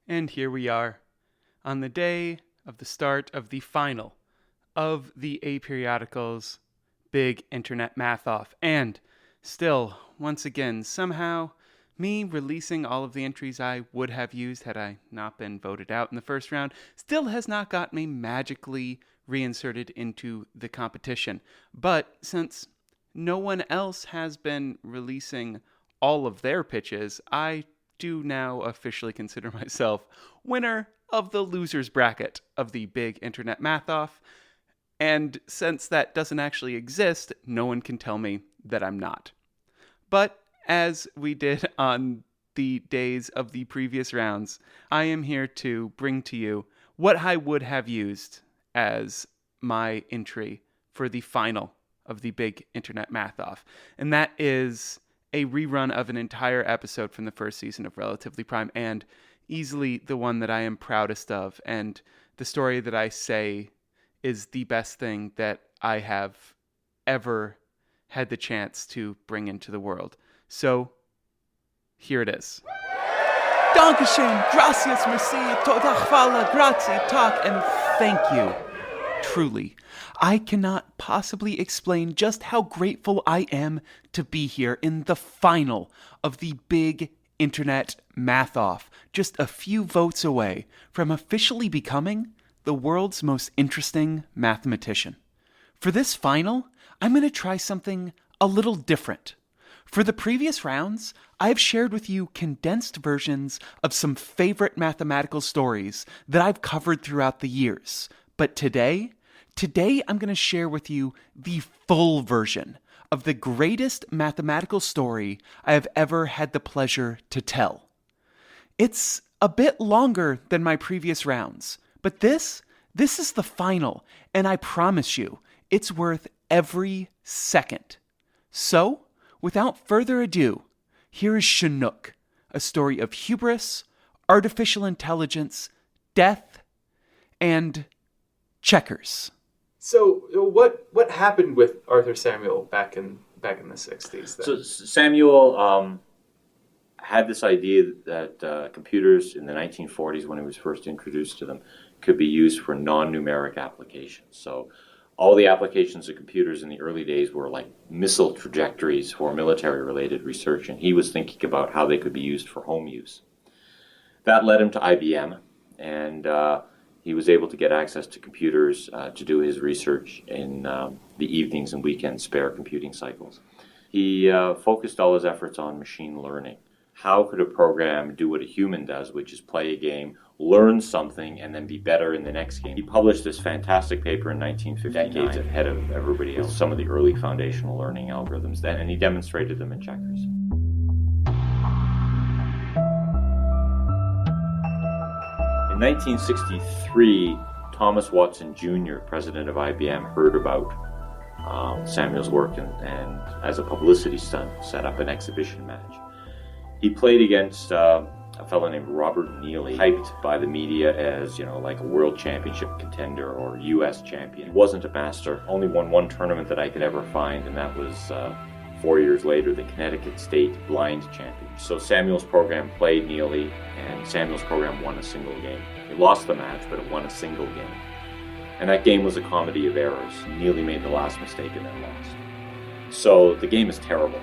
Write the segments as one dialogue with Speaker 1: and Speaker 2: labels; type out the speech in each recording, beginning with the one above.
Speaker 1: And here we are, on the day of the start of the final of the A Periodical's big internet math off. And still, once again, somehow, me releasing all of the entries I would have used had I not been voted out in the first round still has not got me magically reinserted into the competition. But since no one else has been releasing all of their pitches, I do now officially consider myself winner of the losers bracket of the big internet math off. And since that doesn't actually exist, no one can tell me that I'm not. But as we did on the days of the previous rounds, I am here to bring to you what I would have used as my entry for the final of the big internet math off. And that is a rerun of an entire episode from the first season of Relatively Prime, and easily the one that I am proudest of, and the story that I say is the best thing that I have ever had the chance to bring into the world. So, here it is. Dankeschön, gracias, merci, toda hvala, grazie, tak, and thank you. Truly, I cannot possibly explain just how grateful I am to be here in the final of the big internet math off, just a few votes away from officially becoming the world's most interesting mathematician. For this final, I'm going to try something a little different. For the previous rounds, I've shared with you condensed versions of some favorite mathematical stories that I've covered throughout the years. But today I'm going to share with you the full version of the greatest mathematical story I have ever had the pleasure to tell. It's a bit longer than my previous rounds, but this is the final, and I promise you, it's worth every second. So, without further ado, here is Chinook, a story of hubris, artificial intelligence, death, and checkers.
Speaker 2: So what happened with Arthur Samuel back in the 60s then?
Speaker 3: So Samuel had this idea that computers in the 1940s, when he was first introduced to them, could be used for non-numeric applications. So all the applications of computers in the early days were like missile trajectories for military-related research, and he was thinking about how they could be used for home use. That led him to IBM, and he was able to get access to computers to do his research in the evenings and weekend spare computing cycles. He focused all his efforts on machine learning. How could a program do what a human does, which is play a game, learn something, and then be better in the next game? He published this fantastic paper in 1959, decades ahead of everybody else, some of the early foundational learning algorithms then, and he demonstrated them in checkers. In 1963, Thomas Watson Jr., president of IBM, heard about Samuel's work and as a publicity stunt, set up an exhibition match. He played against a fellow named Robert Neely, hyped by the media as, like a world championship contender or U.S. champion. He wasn't a master, only won one tournament that I could ever find, and that was 4 years later, the Connecticut State Blind Championship. So Samuel's program played Neely, and Samuel's program won a single game. He lost the match, but it won a single game. And that game was a comedy of errors. Neely made the last mistake and then lost. So the game is terrible.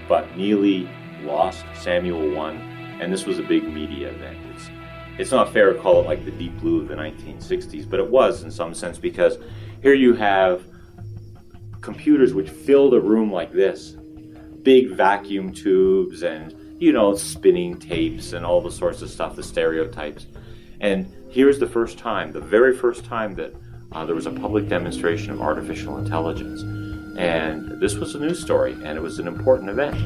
Speaker 3: But Neely lost, Samuel won, and this was a big media event. It's not fair to call it like the Deep Blue of the 1960s, but it was in some sense, because here you have computers which filled a room like this, big vacuum tubes and, spinning tapes and all the sorts of stuff, the stereotypes. And here's the very first time that there was a public demonstration of artificial intelligence. And this was a news story, and it was an important event.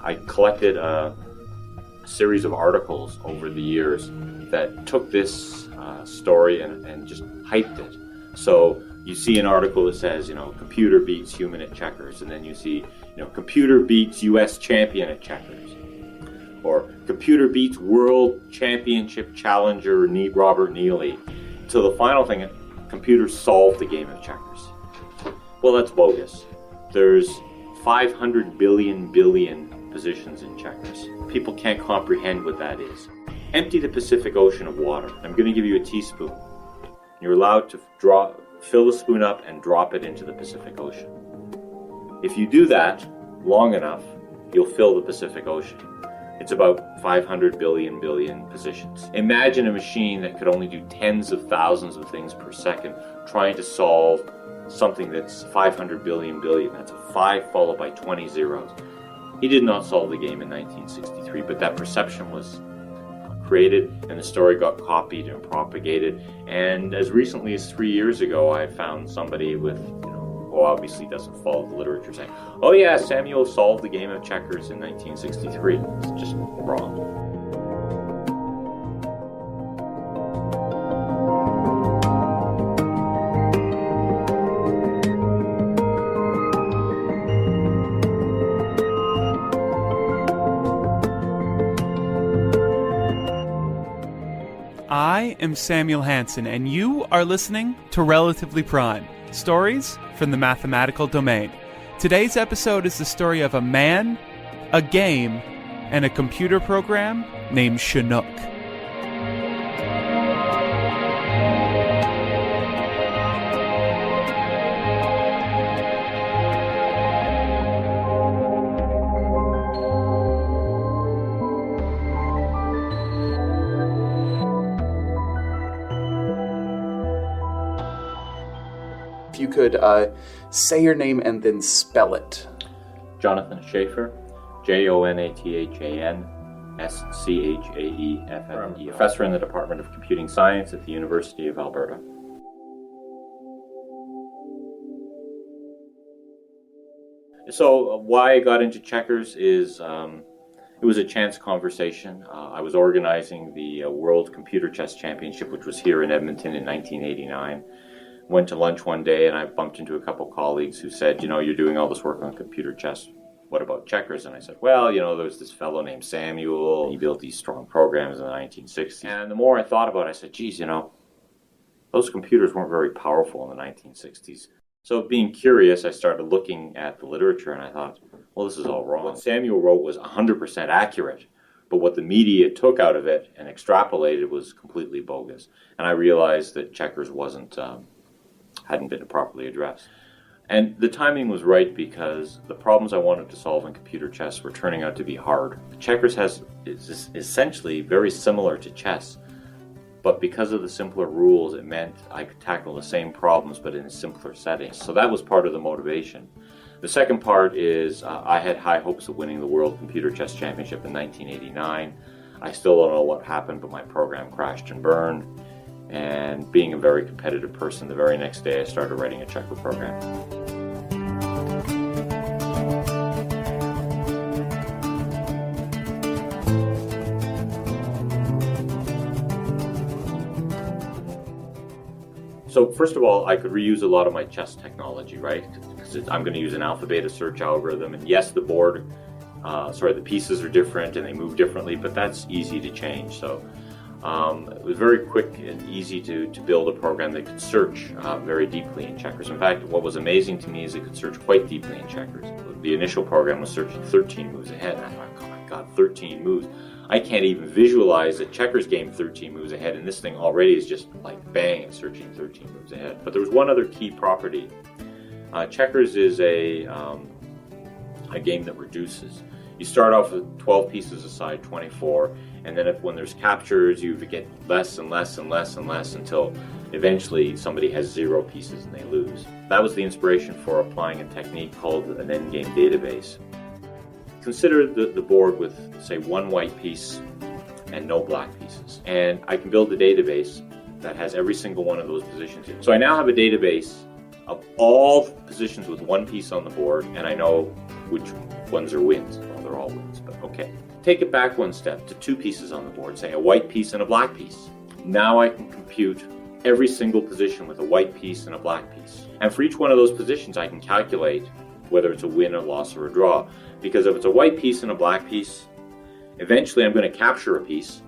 Speaker 3: I collected a series of articles over the years that took this story and just hyped it. So you see an article that says, computer beats human at checkers, and then you see, computer beats U.S. champion at checkers, or computer beats world championship challenger Robert Neely. So the final thing, computers solved the game of checkers. Well, that's bogus. There's 500 billion positions in checkers. People can't comprehend what that is. Empty the Pacific Ocean of water. I'm going to give you a teaspoon. You're allowed to fill the spoon up and drop it into the Pacific Ocean. If you do that long enough, you'll fill the Pacific Ocean. It's about 500 billion positions. Imagine a machine that could only do tens of thousands of things per second trying to solve something that's 500 billion. That's a 5 followed by 20 zeros. He did not solve the game in 1963, but that perception was created and the story got copied and propagated. And as recently as 3 years ago, I found somebody with, who obviously doesn't follow the literature saying, oh yeah, Samuel solved the game of checkers in 1963. It's just wrong.
Speaker 1: I am Samuel Hansen, and you are listening to Relatively Prime, stories from the mathematical domain. Today's episode is the story of a man, a game, and a computer program named Chinook.
Speaker 2: If you could say your name and then spell it.
Speaker 3: Jonathan Schaefer, Jonathan Schaefer, professor in the Department of Computing Science at the University of Alberta. So why I got into checkers is it was a chance conversation. I was organizing the World Computer Chess Championship, which was here in Edmonton in 1989. Went to lunch one day and I bumped into a couple colleagues who said, you're doing all this work on computer chess. What about checkers? And I said, well, there was this fellow named Samuel. He built these strong programs in the 1960s. And the more I thought about it, I said, geez, those computers weren't very powerful in the 1960s. So being curious, I started looking at the literature and I thought, well, this is all wrong. What Samuel wrote was 100% accurate, but what the media took out of it and extrapolated was completely bogus. And I realized that checkers hadn't been properly addressed. And the timing was right because the problems I wanted to solve in computer chess were turning out to be hard. Checkers is essentially very similar to chess, but because of the simpler rules, it meant I could tackle the same problems but in a simpler setting. So that was part of the motivation. The second part is I had high hopes of winning the World Computer Chess Championship in 1989. I still don't know what happened, but my program crashed and burned. And being a very competitive person, the very next day I started writing a checker program. So first of all, I could reuse a lot of my chess technology, right? Because I'm going to use an alpha beta search algorithm. And yes, the pieces are different and they move differently, but that's easy to change. So it was very quick and easy to build a program that could search very deeply in checkers. In fact, what was amazing to me is it could search quite deeply in checkers. The initial program was searching 13 moves ahead. And I thought, oh my God, 13 moves. I can't even visualize a checkers game 13 moves ahead, and this thing already is just like bang, it's searching 13 moves ahead. But there was one other key property. Checkers is a game that reduces. You start off with 12 pieces aside, 24, and then when there's captures, you get less and less and less and less until eventually somebody has 0 pieces and they lose. That was the inspiration for applying a technique called an endgame database. Consider the board with, say, 1 white piece and no black pieces. And I can build a database that has every single one of those positions in. So I now have a database of all positions with 1 piece on the board, and I know which ones are wins. Well, they're all wins, but okay. Take it back one step to 2 pieces on the board, say a white piece and a black piece. Now I can compute every single position with a white piece and a black piece. And for each one of those positions, I can calculate whether it's a win, a loss, or a draw. Because if it's a white piece and a black piece, eventually I'm going to capture a piece.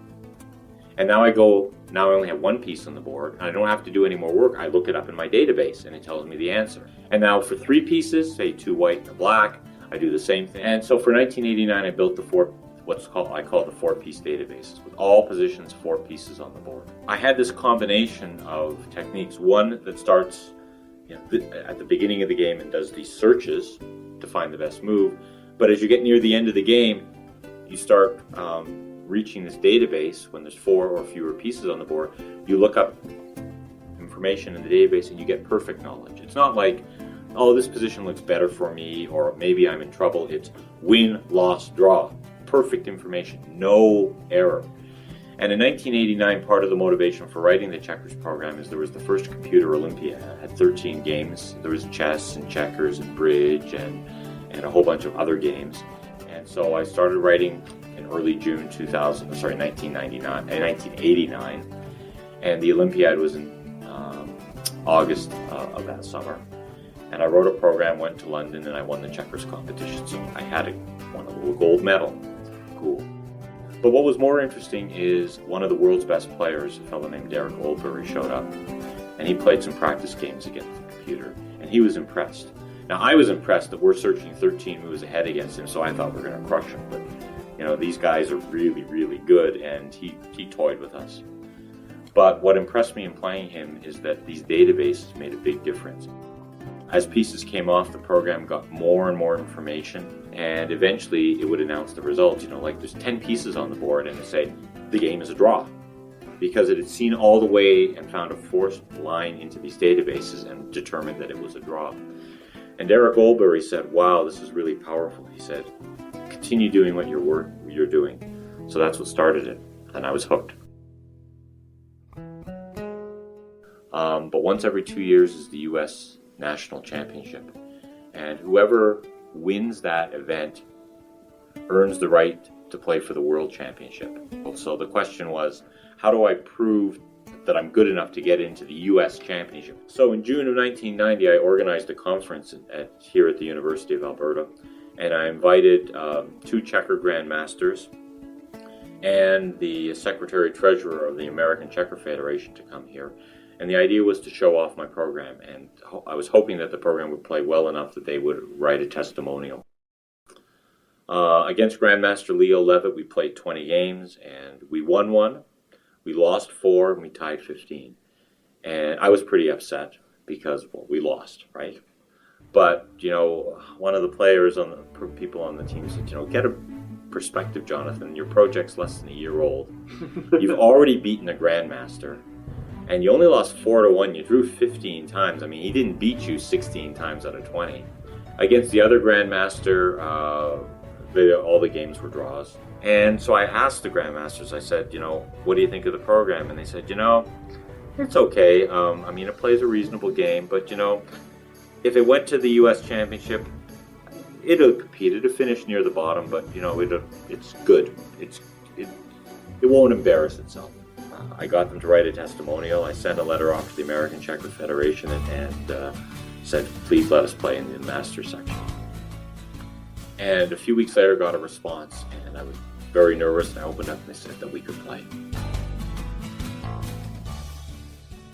Speaker 3: And now I only have 1 piece on the board, and I don't have to do any more work. I look it up in my database, and it tells me the answer. And now for 3 pieces, say 2 white and a black, I do the same thing. And so for 1989, I built I call it the four-piece databases, with all positions, 4 pieces on the board. I had this combination of techniques. One that starts at the beginning of the game and does these searches to find the best move. But as you get near the end of the game, you start reaching this database when there's 4 or fewer pieces on the board. You look up information in the database and you get perfect knowledge. It's not like, oh, this position looks better for me, or maybe I'm in trouble. It's win, loss, draw. Perfect information, no error. And in 1989, part of the motivation for writing the checkers program is there was the first computer Olympiad. It had 13 games. There was chess and checkers and bridge and a whole bunch of other games. And so I started writing in early June 1989, and the Olympiad was in August of that summer. And I wrote a program, went to London, and I won the checkers competition. So I won a little gold medal. Cool. But what was more interesting is one of the world's best players, a fellow named Derek Oldbury, showed up, and he played some practice games against the computer, and he was impressed. Now, I was impressed that we're searching 13 moves ahead against him, so I thought we were going to crush him. But, these guys are really, really good, and he toyed with us. But what impressed me in playing him is that these databases made a big difference. As pieces came off, the program got more and more information, and eventually it would announce the results. Like there's 10 pieces on the board, and it say the game is a draw, because it had seen all the way and found a forced line into these databases and determined that it was a draw. And Derek Oldbury said, "Wow, this is really powerful." He said, "Continue doing what you're doing." So that's what started it, and I was hooked. But once every 2 years is the U.S. National Championship, and whoever wins that event earns the right to play for the World Championship. So the question was, how do I prove that I'm good enough to get into the U.S. Championship? So in June of 1990, I organized a conference here at the University of Alberta, and I invited 2 checker grandmasters and the secretary-treasurer of the American Checker Federation to come here. And the idea was to show off my program, and I was hoping that the program would play well enough that they would write a testimonial. Against Grandmaster Leo Levitt, we played 20 games, and we won 1, we lost 4, and we tied 15. And I was pretty upset because, we lost, right? But, one of the people on the team said, get a perspective, Jonathan. Your project's less than a year old. You've already beaten a Grandmaster. And you only lost 4-1. You drew 15 times. I mean, he didn't beat you 16 times out of 20. Against the other Grandmaster, all the games were draws. And so I asked the Grandmasters, I said, what do you think of the program? And they said, it's okay. It plays a reasonable game, but, if it went to the U.S. Championship, it'll compete. It'll finish near the bottom, but, it's good. It won't embarrass itself. I got them to write a testimonial. I sent a letter off to the American Checker Federation and said, please let us play in the master section. And a few weeks later, got a response, and I was very nervous, and I opened up and they said that we could play.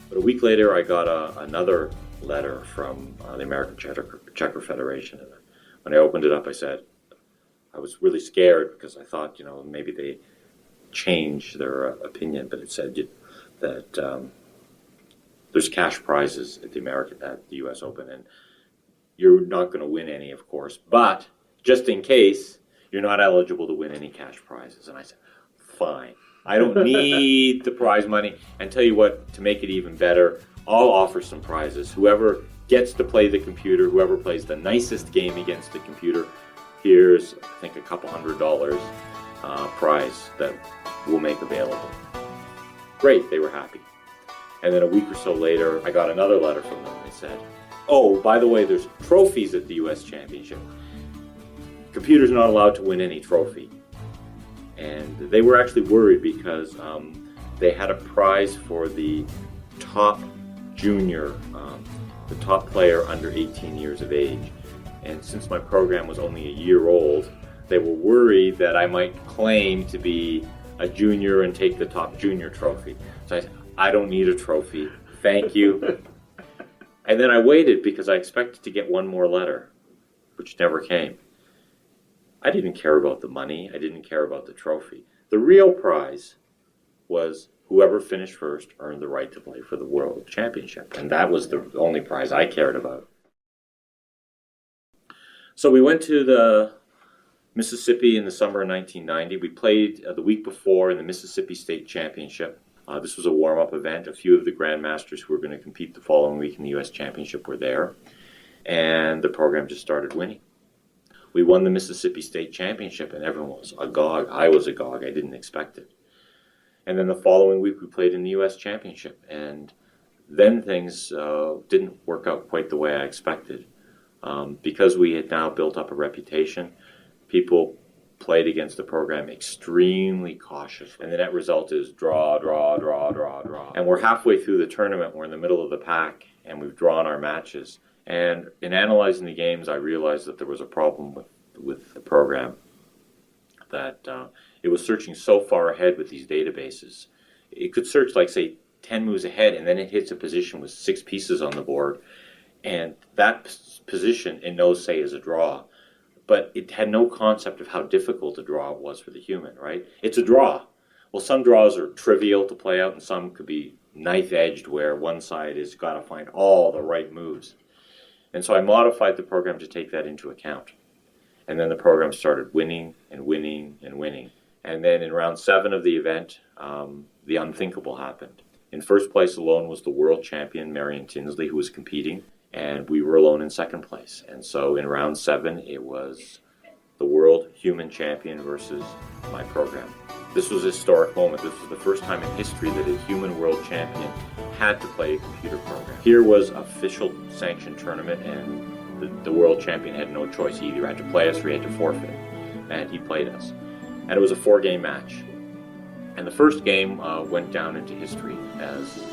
Speaker 3: But a week later, I got another letter from the American Checker Federation. And when I opened it up, I was really scared because I thought, maybe they change their opinion, but it said that there's cash prizes at the U.S. Open, and you're not going to win any, of course, but just in case, you're not eligible to win any cash prizes. And I said, fine, I don't need the prize money. And tell you what, to make it even better, I'll offer some prizes. Whoever gets to play the computer, whoever plays the nicest game against the computer, here's, I think, $200 prize that we'll make available. Great, they were happy. And then a week or so later, I got another letter from them. They said, oh, by the way, there's trophies at the U.S. Championship. Computer's not allowed to win any trophy. And they were actually worried because they had a prize for the top junior, the top player under 18 years of age. And since my program was only a year old, they were worried that I might claim to be a junior and take the top junior trophy. So I said, I don't need a trophy. Thank you. And then I waited because I expected to get one more letter, which never came. I didn't care about the money. I didn't care about the trophy. The real prize was whoever finished first earned the right to play for the World Championship. And that was the only prize I cared about. So we went to the Mississippi in the summer of 1990. We played the week before in the Mississippi State Championship. This was a warm-up event. A few of the grandmasters who were going to compete the following week in the U.S. Championship were there. And the program just started winning. We won the Mississippi State Championship, and everyone was agog. I was agog. I didn't expect it. And then the following week, we played in the U.S. Championship. And then things didn't work out quite the way I expected. Because we had now built up a reputation, people played against the program extremely cautiously. And the net result is draw, draw, draw, draw, draw. And we're halfway through the tournament. We're in the middle of the pack, and we've drawn our matches. And in analyzing the games, I realized that there was a problem with the program, that it was searching so far ahead with these databases. It could search, like, say, 10 moves ahead, and then it hits a position with 6 pieces on the board, and that position it knows, say, is a draw. But it had no concept of how difficult a draw was for the human, right? It's a draw. Well, some draws are trivial to play out, and some could be knife-edged, where one side has got to find all the right moves. And so I modified the program to take that into account. And then the program started winning and winning and winning. And then in round 7 of the event, the unthinkable happened. In first place alone was the world champion, Marion Tinsley, who was competing. And we were alone in second place. And so in round 7, it was the world human champion versus my program. This was a historic moment. This was the first time in history that a human world champion had to play a computer program. Here was an official sanctioned tournament, and the world champion had no choice. He either had to play us or he had to forfeit. And he played us. And it was a 4-game match. And the first game went down into history as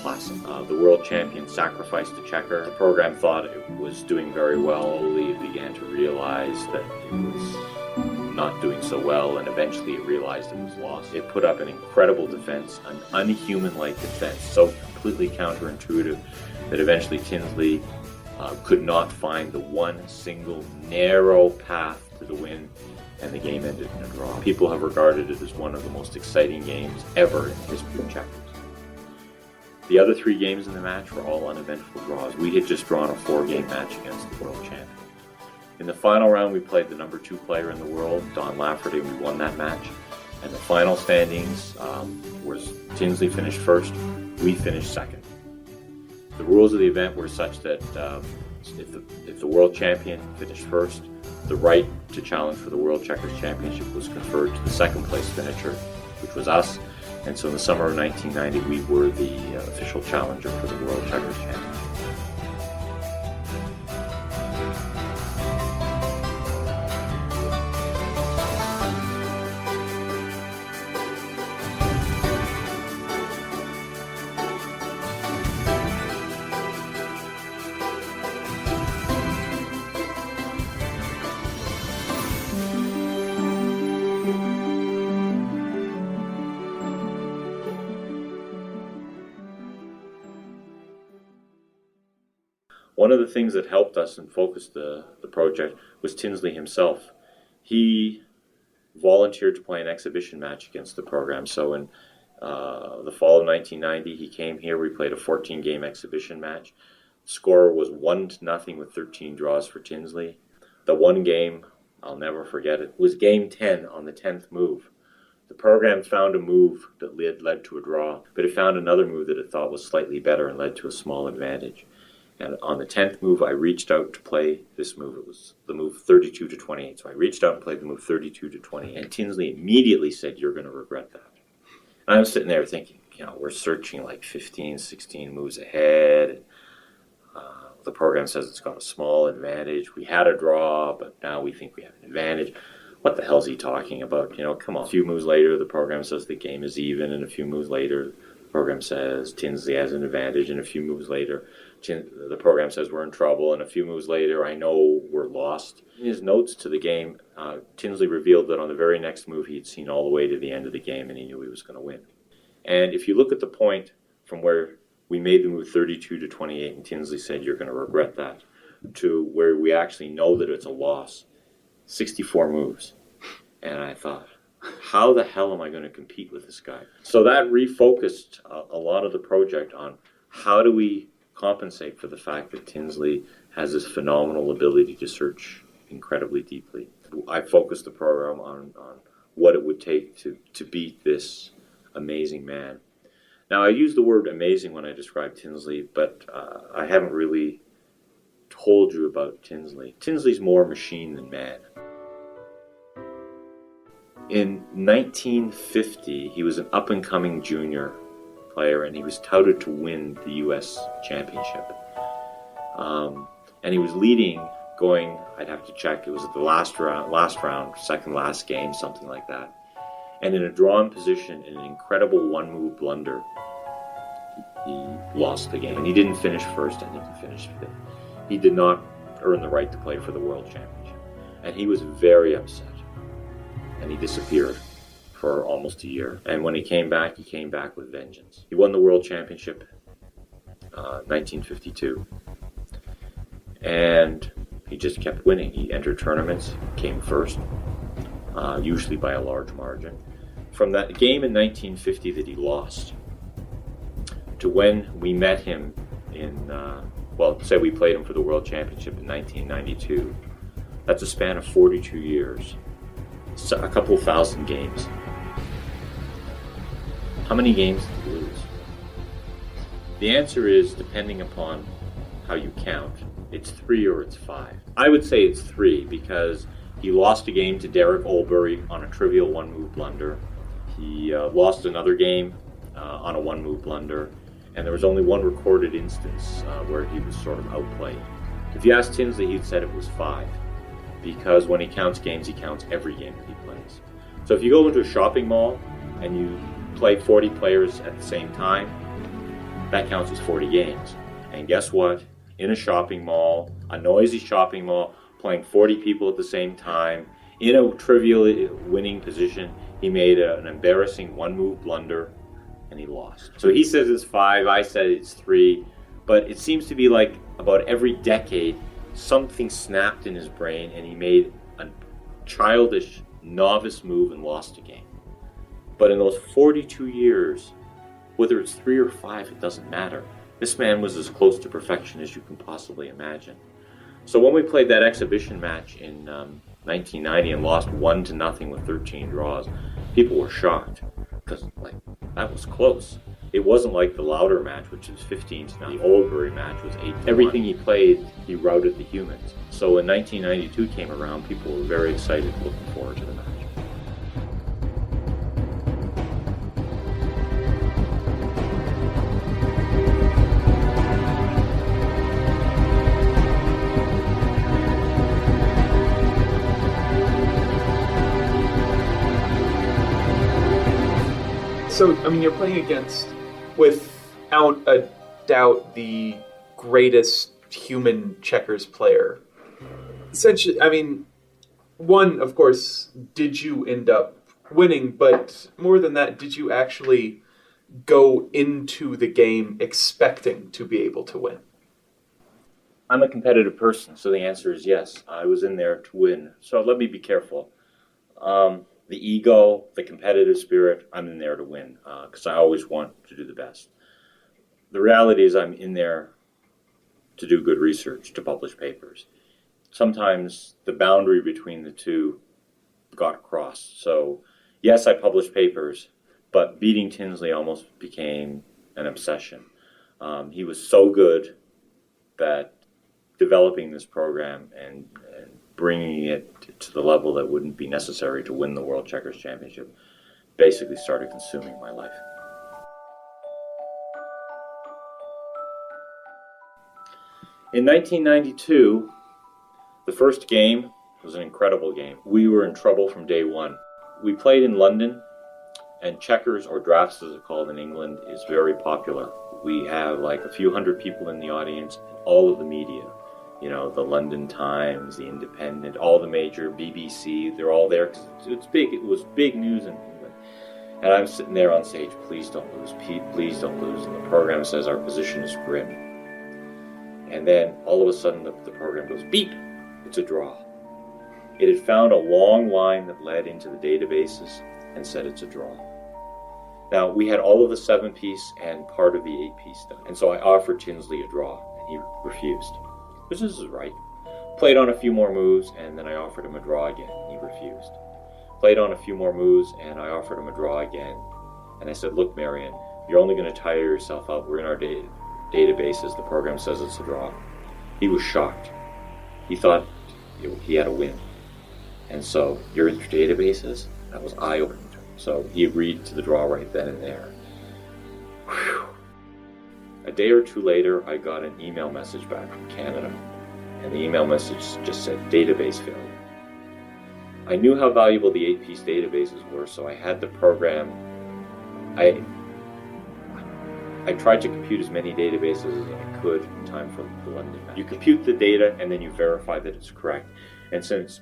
Speaker 3: classic. The world champion sacrificed a checker. The program thought it was doing very well. Slowly it began to realize that it was not doing so well, and eventually it realized it was lost. It put up an incredible defense, an unhuman-like defense, so completely counterintuitive that eventually Tinsley could not find the one single narrow path to the win, and the game ended in a draw. People have regarded it as one of the most exciting games ever in the history of checkers. The other 3 games in the match were all uneventful draws. We had just drawn a 4-game match against the world champion. In the final round, we played the number 2 player in the world, Don Lafferty. We won that match. And the final standings was Tinsley finished first, we finished second. The rules of the event were such that if the world champion finished first, the right to challenge for the World Checkers Championship was conferred to the second place finisher, which was us. And so in the summer of 1990, we were the official challenger for the World Checkers Championship. One of the things that helped us and focused the project was Tinsley himself. He volunteered to play an exhibition match against the program. So in the fall of 1990, he came here. We played a 14-game exhibition match. The score was 1-0 with 13 draws for Tinsley. The one game, I'll never forget it, was game 10 on the 10th move. The program found a move that led to a draw, but it found another move that it thought was slightly better and led to a small advantage. And on the 10th move, I reached out to play this move. It was the move 32-28. So I reached out and played the move 32-28. And Tinsley immediately said, "You're going to regret that." And I'm sitting there thinking, we're searching like 15, 16 moves ahead. And, the program says it's got a small advantage. We had a draw, but now we think we have an advantage. What the hell is he talking about? Come on. A few moves later, the program says the game is even. And a few moves later, the program says Tinsley has an advantage. And a few moves later, the program says we're in trouble, and a few moves later, I know we're lost. In his notes to the game, Tinsley revealed that on the very next move, he'd seen all the way to the end of the game, and he knew he was going to win. And if you look at the point from where we made the move 32-28, and Tinsley said, "You're going to regret that," to where we actually know that it's a loss, 64 moves. And I thought, how the hell am I going to compete with this guy? So that refocused a lot of the project on how do we compensate for the fact that Tinsley has this phenomenal ability to search incredibly deeply. I focused the program on what it would take to beat this amazing man. Now, I use the word amazing when I describe Tinsley, but I haven't really told you about Tinsley. Tinsley's more machine than man. In 1950, he was an up-and-coming junior player, and he was touted to win the U.S. championship. And he was leading, going, I'd have to check, it was at the last round, second last game, something like that. And in a drawn position, in an incredible one-move blunder, he lost the game. And he didn't finish first, I think he finished fifth. He did not earn the right to play for the World Championship. And he was very upset. And he disappeared for almost a year. And when he came back with vengeance. He won the World Championship 1952. And he just kept winning. He entered tournaments, came first, usually by a large margin. From that game in 1950 that he lost, to when we met him in, say we played him for the World Championship in 1992, that's a span of 42 years. So a couple thousand games. How many games did he lose? The answer is, depending upon how you count, it's 3 or it's 5. I would say it's 3 because he lost a game to Derek Olbury on a trivial one-move blunder. He lost another game on a one-move blunder, and there was only one recorded instance where he was sort of outplayed. If you asked Tinsley, he'd said it was 5. Because when he counts games, he counts every game that he plays. So if you go into a shopping mall and you play 40 players at the same time, that counts as 40 games. And guess what? In a shopping mall, a noisy shopping mall, playing 40 people at the same time, in a trivial winning position, he made an embarrassing one-move blunder, and he lost. So he says it's 5, I said it's 3, but it seems to be like about every decade, something snapped in his brain and he made a childish novice move and lost a game. But in those 42 years, whether it's 3 or 5, it doesn't matter. This man was as close to perfection as you can possibly imagine. So when we played that exhibition match in 1990 and lost 1-0 with 13 draws, people were shocked because that was close. It wasn't like the Lauder match, which was 15-0. The Oldbury match was 8-1. Everything he played, he routed the humans. So when 1992 came around, people were very excited, looking forward to the match.
Speaker 2: So, you're playing against, without a doubt, the greatest human checkers player. Essentially, one, of course, did you end up winning? But more than that, did you actually go into the game expecting to be able to win?
Speaker 3: I'm a competitive person, so the answer is yes. I was in there to win. So let me be careful. The ego, the competitive spirit, I'm in there to win because I always want to do the best. The reality is I'm in there to do good research, to publish papers. Sometimes the boundary between the two got crossed. So yes, I published papers, but beating Tinsley almost became an obsession. He was so good that developing this program and bringing it to the level that wouldn't be necessary to win the World Checkers Championship basically started consuming my life. In 1992, the first game was an incredible game. We were in trouble from day one. We played in London, and checkers, or drafts as it's called in England, is very popular. We have a few hundred people in the audience, all of the media. The London Times, the Independent, all the major, BBC, they're all there because it's big. It was big news in England. And I'm sitting there on stage, please don't lose, please don't lose. And the program says our position is grim. And then all of a sudden the program goes beep, it's a draw. It had found a long line that led into the databases and said it's a draw. Now, we had all of the 7-piece and part of the 8-piece done, and so I offered Tinsley a draw, and he refused. Because this is right. Played on a few more moves, and then I offered him a draw again, and he refused. Played on a few more moves, and I offered him a draw again. And I said, look, Marion, you're only going to tire yourself out. We're in our databases. The program says it's a draw. He was shocked. He thought he had a win. And so, you're in your databases? That was eye-opening to him. So he agreed to the draw right then and there. Whew. A day or two later, I got an email message back from Canada. And the email message just said, database failure. I knew how valuable the 8-piece databases were, so I had the program. I tried to compute as many databases as I could in time for the London match. You compute the data and then you verify that it's correct. And since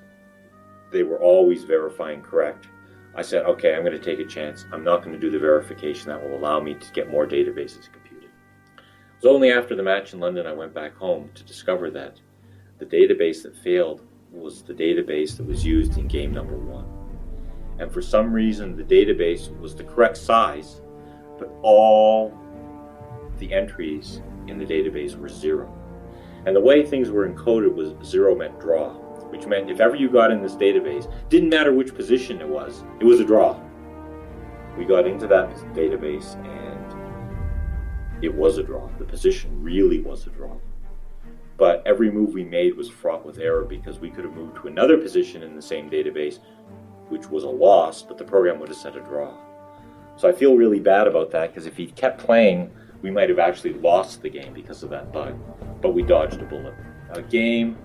Speaker 3: they were always verifying correct, I said, okay, I'm going to take a chance. I'm not going to do the verification that will allow me to get more databases computed. It was only after the match in London I went back home to discover that the database that failed was the database that was used in game number 1. And for some reason, the database was the correct size, but all the entries in the database were 0. And the way things were encoded was 0 meant draw, which meant if ever you got in this database, didn't matter which position it was a draw. We got into that database and it was a draw. The position really was a draw. But every move we made was fraught with error because we could have moved to another position in the same database, which was a loss, but the program would have set a draw. So I feel really bad about that because if he kept playing, we might have actually lost the game because of that bug. But we dodged a bullet. Game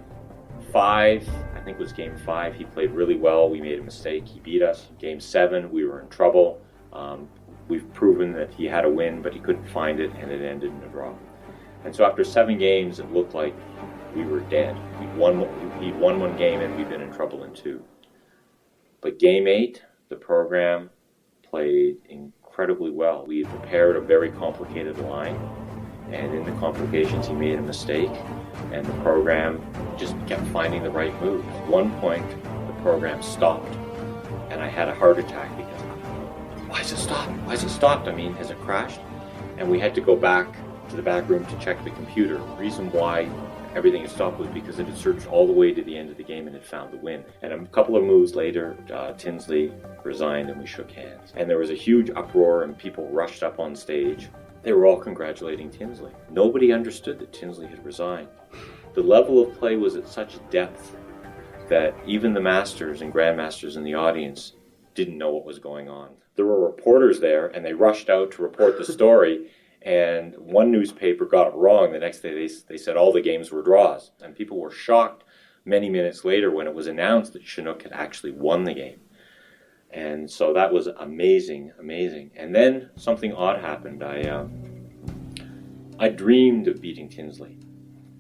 Speaker 3: 5, I think it was game 5, he played really well. We made a mistake. He beat us. Game 7, we were in trouble. We've proven that he had a win, but he couldn't find it, and it ended in a draw. And so after 7 games, it looked like we were dead. He'd won 1 game, and we'd been in trouble in 2. But game 8, the program played incredibly well. We had prepared a very complicated line, and in the complications, he made a mistake, and the program just kept finding the right moves. At one point, the program stopped, and I had a heart attack because, why is it stopped? Why is it stopped? I mean, has it crashed? And we had to go back to the back room to check the computer. The reason why everything had stopped was because it had searched all the way to the end of the game and had found the win. And a couple of moves later, Tinsley resigned and we shook hands. And there was a huge uproar and people rushed up on stage. They were all congratulating Tinsley. Nobody understood that Tinsley had resigned. The level of play was at such depth that even the masters and grandmasters in the audience didn't know what was going on. There were reporters there and they rushed out to report the story. And one newspaper got it wrong. The next day they said all the games were draws. And people were shocked many minutes later when it was announced that Chinook had actually won the game. And so that was amazing, amazing. And then something odd happened. I dreamed of beating Tinsley.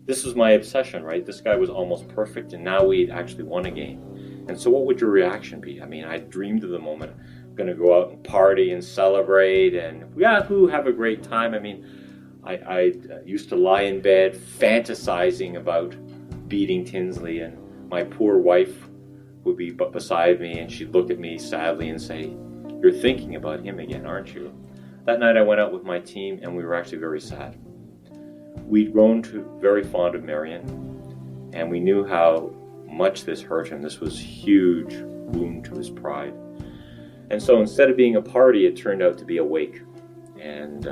Speaker 3: This was my obsession, right? This guy was almost perfect, and now we'd actually won a game. And so what would your reaction be? I mean, I dreamed of the moment. Going to go out and party and celebrate and have a great time. I mean, I used to lie in bed fantasizing about beating Tinsley, and my poor wife would be beside me and she'd look at me sadly and say, "You're thinking about him again, aren't you?" That night I went out with my team and we were actually very sad. We'd grown very fond of Marion, and we knew how much this hurt him. This was a huge wound to his pride. And so instead of being a party, it turned out to be a wake, and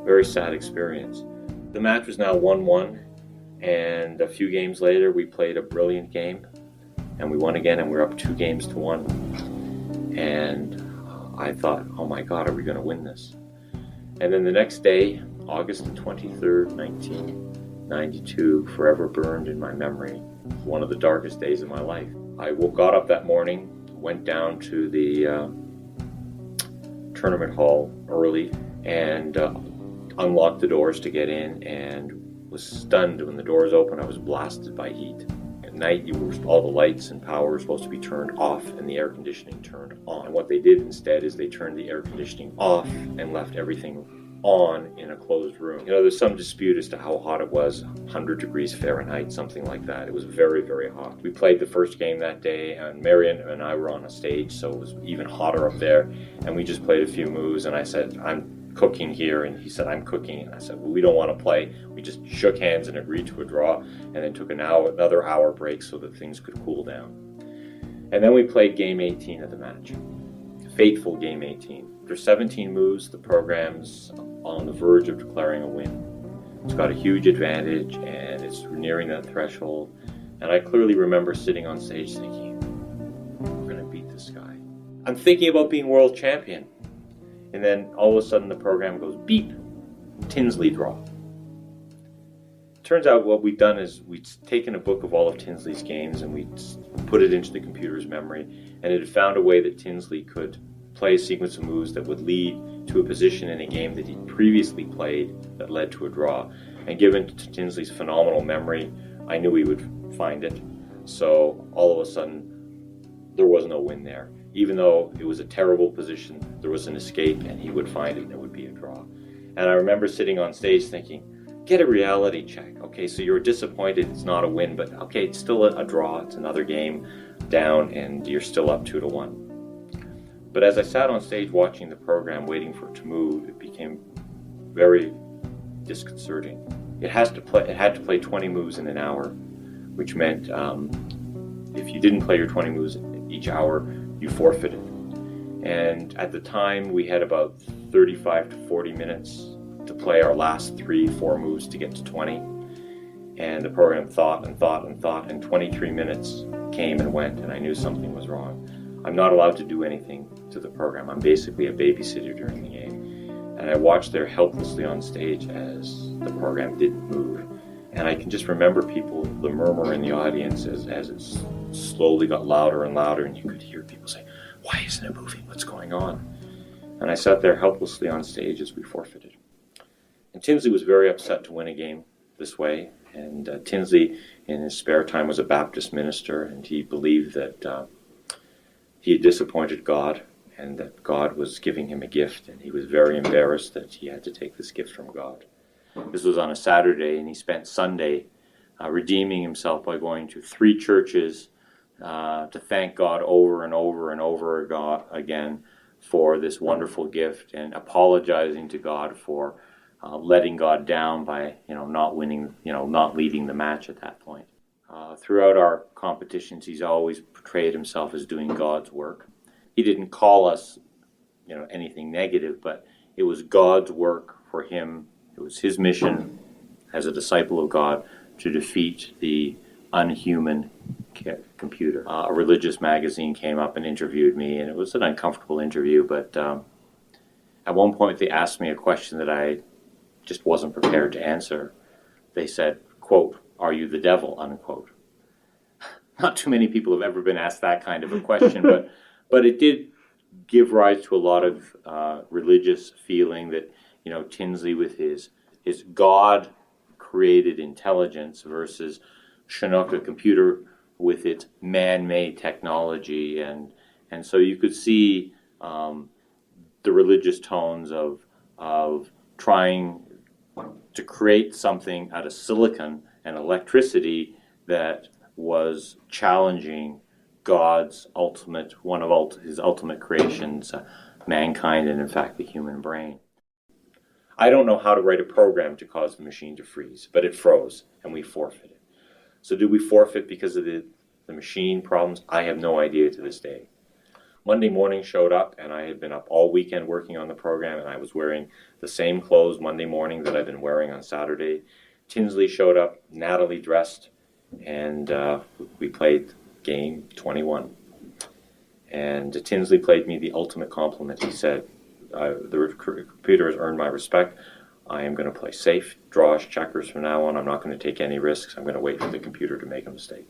Speaker 3: very sad experience. The match was now 1-1, and a few games later, we played a brilliant game, and we won again, and we were up 2-1. And I thought, oh my God, are we going to win this? And then the next day, August the 23rd, 1992, forever burned in my memory, one of the darkest days of my life. I got up that morning, went down to the tournament hall early and unlocked the doors to get in, and was stunned when the doors opened. I was blasted by heat. At night, all the lights and power were supposed to be turned off and the air conditioning turned on. And what they did instead is they turned the air conditioning off and left everything on in a closed room. There's some dispute as to how hot it was, 100 degrees Fahrenheit, something like that. It was very, very hot. We played the first game that day, and Marion and I were on a stage, so it was even hotter up there, and we just played a few moves, and I said, I'm cooking here, and he said, I'm cooking, and I said, well, we don't want to play. We just shook hands and agreed to a draw, and then took another hour break so that things could cool down. And then we played game 18 of the match. Fateful game 18. After 17 moves, the program's on the verge of declaring a win. It's got a huge advantage, and it's nearing that threshold. And I clearly remember sitting on stage thinking, we're going to beat this guy. I'm thinking about being world champion. And then all of a sudden the program goes beep, Tinsley draw. Turns out what we'd done is we'd taken a book of all of Tinsley's games and we'd put it into the computer's memory, and it had found a way that Tinsley could play a sequence of moves that would lead to a position in a game that he'd previously played that led to a draw. And given to Tinsley's phenomenal memory, I knew he would find it. So all of a sudden, there was no win there. Even though it was a terrible position, there was an escape, and he would find it, and it would be a draw. And I remember sitting on stage thinking, get a reality check. Okay, so you're disappointed it's not a win, but okay, it's still a draw. It's another game down, and you're still up 2-1. But as I sat on stage watching the program, waiting for it to move, it became very disconcerting. It had to play 20 moves in an hour, which meant if you didn't play your 20 moves each hour, you forfeited. And at the time, we had about 35 to 40 minutes to play our last 3-4 moves to get to 20. And the program thought and thought and thought, and 23 minutes came and went, and I knew something was wrong. I'm not allowed to do anything to the program. I'm basically a babysitter during the game. And I watched there helplessly on stage as the program didn't move. And I can just remember people, the murmur in the audience as it slowly got louder and louder, and you could hear people say, why isn't it moving? What's going on? And I sat there helplessly on stage as we forfeited. And Tinsley was very upset to win a game this way. And Tinsley, in his spare time, was a Baptist minister, and he believed that he had disappointed God, and that God was giving him a gift, and he was very embarrassed that he had to take this gift from God. This was on a Saturday, and he spent Sunday redeeming himself by going to 3 churches to thank God over and over and over again for this wonderful gift, and apologizing to God for letting God down by not winning, not leading the match at that point. Throughout our competitions, he's always portrayed himself as doing God's work. He didn't call us, anything negative, but it was God's work for him. It was his mission as a disciple of God to defeat the unhuman computer. A religious magazine came up and interviewed me, and it was an uncomfortable interview, but at one point they asked me a question that I just wasn't prepared to answer. They said, quote, "Are you the devil?" unquote. Not too many people have ever been asked that kind of a question, but it did give rise to a lot of religious feeling that, Tinsley with his God-created intelligence versus Chinook, a computer with its man-made technology, and so you could see the religious tones of trying to create something out of silicon and electricity that was challenging God's one of his ultimate creations, mankind, and in fact the human brain. I don't know how to write a program to cause the machine to freeze, but it froze, and we forfeited. So did we forfeit because of the machine problems? I have no idea to this day. Monday morning showed up, and I had been up all weekend working on the program, and I was wearing the same clothes Monday morning that I'd been wearing on Saturday. Tinsley showed up, Natalie dressed, and we played game 21. And Tinsley played me the ultimate compliment. He said, the computer has earned my respect. I am going to play safe, draws, checkers from now on. I'm not going to take any risks. I'm going to wait for the computer to make a mistake.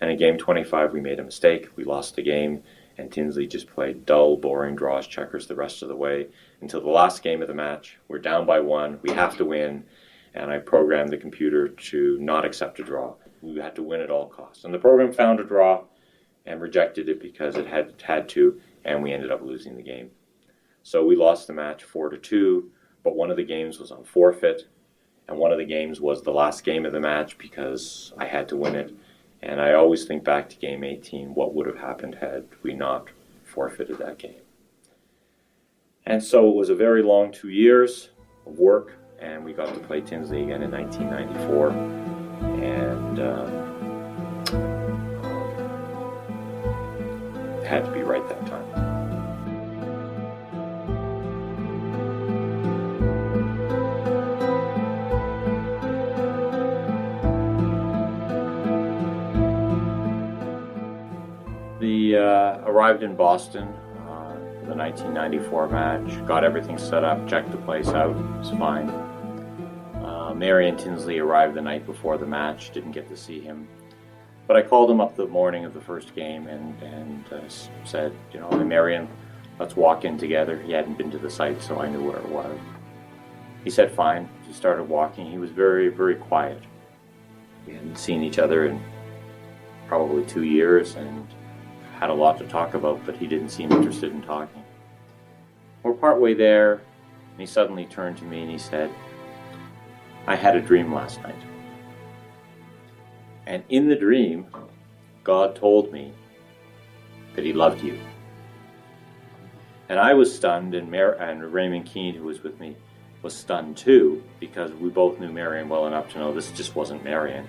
Speaker 3: And in game 25, we made a mistake. We lost the game, and Tinsley just played dull, boring draws, checkers the rest of the way until the last game of the match. We're down by 1. We have to win, and I programmed the computer to not accept a draw. We had to win at all costs. And the program found a draw and rejected it because it had to, and we ended up losing the game. So we lost the match 4-2, but one of the games was on forfeit, and one of the games was the last game of the match because I had to win it. And I always think back to game 18, what would have happened had we not forfeited that game. And so it was a very long 2 years of work, and we got to play Tinsley again in 1994. And it had to be right that time. We arrived in Boston for the 1994 match, got everything set up, checked the place out, it was fine. Marion Tinsley arrived the night before the match, didn't get to see him. But I called him up the morning of the first game and said, hey Marion, let's walk in together. He hadn't been to the site, so I knew where it was. He said fine. He started walking. He was very, very quiet. We hadn't seen each other in probably 2 years and had a lot to talk about, but he didn't seem interested in talking. We're partway there, and he suddenly turned to me and he said, I had a dream last night. And in the dream, God told me that he loved you. And I was stunned, and Raymond Keane, who was with me, was stunned too, because we both knew Marion well enough to know this just wasn't Marion.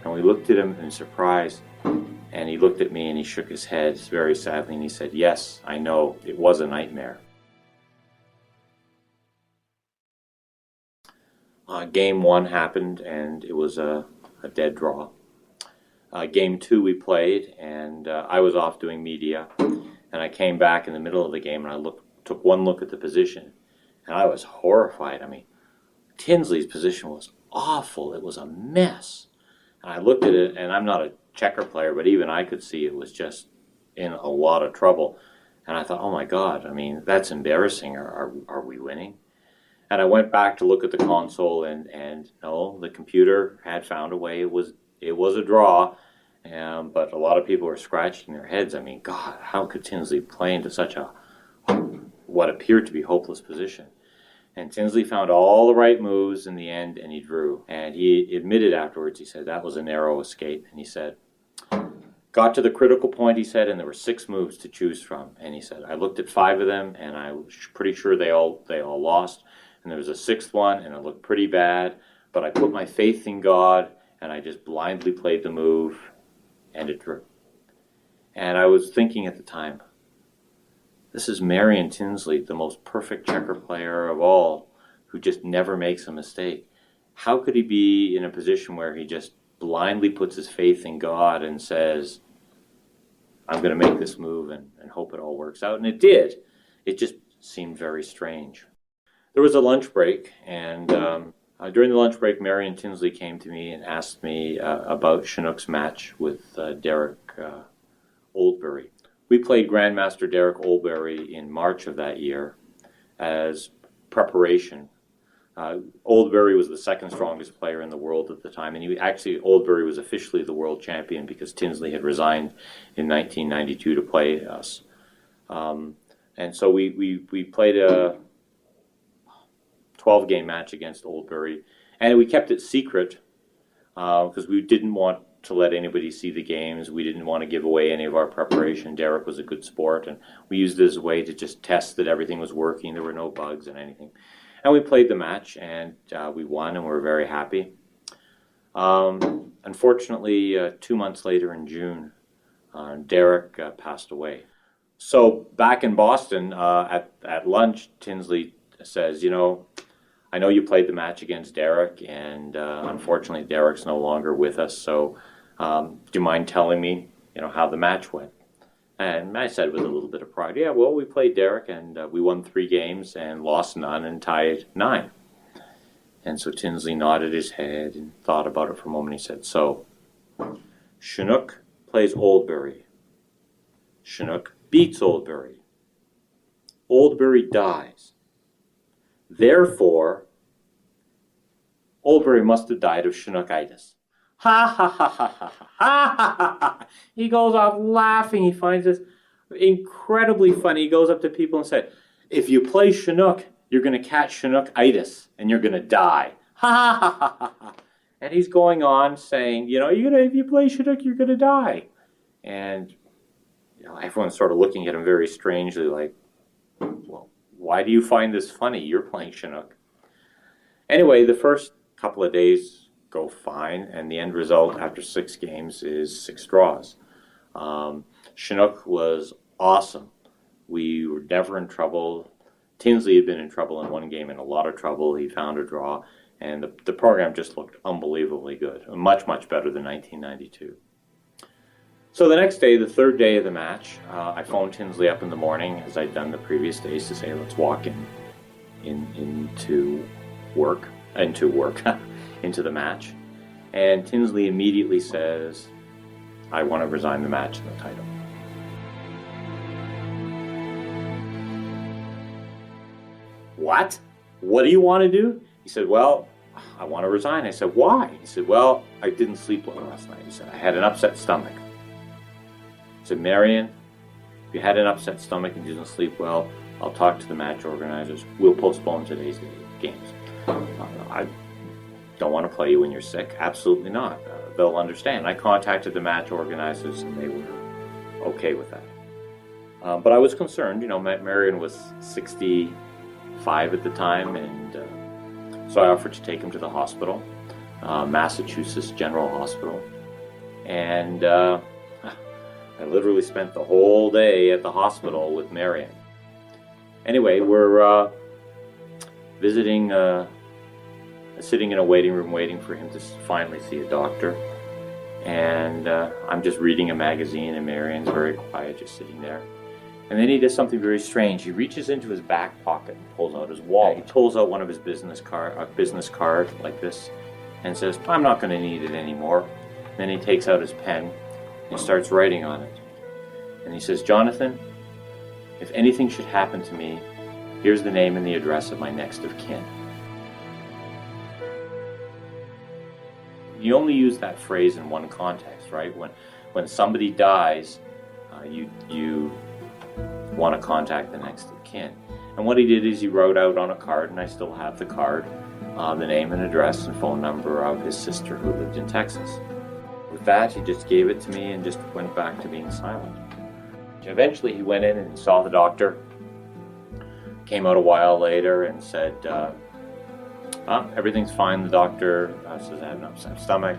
Speaker 3: And we looked at him in surprise, and he looked at me and he shook his head very sadly, and he said, yes, I know, it was a nightmare. Game 1 happened, and it was a dead draw. Game 2 we played, and I was off doing media, and I came back in the middle of the game, and I took one look at the position, and I was horrified. I mean, Tinsley's position was awful. It was a mess. And I looked at it, and I'm not a checker player, but even I could see it was just in a lot of trouble. And I thought, oh my God, I mean, that's embarrassing. Are we winning? And I went back to look at the console, and no, the computer had found a way. It was a draw, but a lot of people were scratching their heads. I mean, God, how could Tinsley play into such what appeared to be hopeless position? And Tinsley found all the right moves in the end, and he drew. And he admitted afterwards, he said, that was a narrow escape. And he said, got to the critical point, he said, and there were 6 moves to choose from. And he said, I looked at 5 of them, and I was pretty sure they all lost. And there was a 6th one, and it looked pretty bad. But I put my faith in God, and I just blindly played the move, and it drew. And I was thinking at the time, this is Marion Tinsley, the most perfect checker player of all, who just never makes a mistake. How could he be in a position where he just blindly puts his faith in God and says, I'm going to make this move and hope it all works out? And it did. It just seemed very strange. There was a lunch break, and during the lunch break, Marion Tinsley came to me and asked me about Chinook's match with Derek Oldbury. We played Grandmaster Derek Oldbury in March of that year as preparation. Oldbury was the second strongest player in the world at the time, and Oldbury was officially the world champion because Tinsley had resigned in 1992 to play us. And so we played a 12-game match against Oldbury, and we kept it secret because we didn't want to let anybody see the games. We didn't want to give away any of our preparation. Derek was a good sport, and we used it as a way to just test that everything was working. There were no bugs and anything. And we played the match, and we won, and we were very happy. Unfortunately, 2 months later in June, Derek passed away. So back in Boston, at lunch, Tinsley says, I know you played the match against Derek, and unfortunately Derek's no longer with us, so do you mind telling me, how the match went? And I said with a little bit of pride, yeah, well, we played Derek, and we won 3 games and lost none and tied 9. And so Tinsley nodded his head and thought about it for a moment. He said, so Chinook plays Oldbury. Chinook beats Oldbury. Oldbury dies. Therefore, Oldbury must have died of Chinookitis. Ha ha ha ha ha ha ha ha. He goes off laughing. He finds this incredibly funny. He goes up to people and said, if you play Chinook, You're going to catch Chinook-itis, and you're going to die. Ha ha ha ha ha. And he's going on saying, if you play Chinook, you're going to die. And everyone's sort of looking at him very strangely, like, well, why do you find this funny? You're playing Chinook. Anyway, the first couple of days go fine, and the end result after 6 games is 6 draws. Chinook was awesome. We were never in trouble. Tinsley had been in trouble in one game, in a lot of trouble. He found a draw, and the program just looked unbelievably good, much, much better than 1992. So the next day, the third day of the match, I phoned Tinsley up in the morning, as I'd done the previous days, to say, let's walk into work, into the match. And Tinsley immediately says, I want to resign the match and the title. What? What do you want to do? He said, well, I want to resign. I said, why? He said, well, I didn't sleep well last night. He said, I had an upset stomach. I said, Marion, if you had an upset stomach and you didn't sleep well, I'll talk to the match organizers. We'll postpone today's games. I don't want to play you when you're sick. Absolutely not. They'll understand. I contacted the match organizers and they were okay with that. But I was concerned. Marion was 65 at the time, and so I offered to take him to the hospital, Massachusetts General Hospital. And I literally spent the whole day at the hospital with Marion. Anyway, we're visiting, sitting in a waiting room waiting for him to finally see a doctor. And I'm just reading a magazine, and Marion's very quiet, just sitting there. And then he does something very strange. He reaches into his back pocket and pulls out his wallet. He pulls out one of his business card like this and says, I'm not going to need it anymore. Then he takes out his pen and starts writing on it. And he says, Jonathan, if anything should happen to me, here's the name and the address of my next of kin. You only use that phrase in one context, right? When somebody dies, you want to contact the next of kin. And what he did is he wrote out on a card, and I still have the card, the name and address and phone number of his sister who lived in Texas. With that, he just gave it to me and just went back to being silent. Eventually, he went in and saw the doctor, came out a while later and said, everything's fine. The doctor says I have an upset stomach.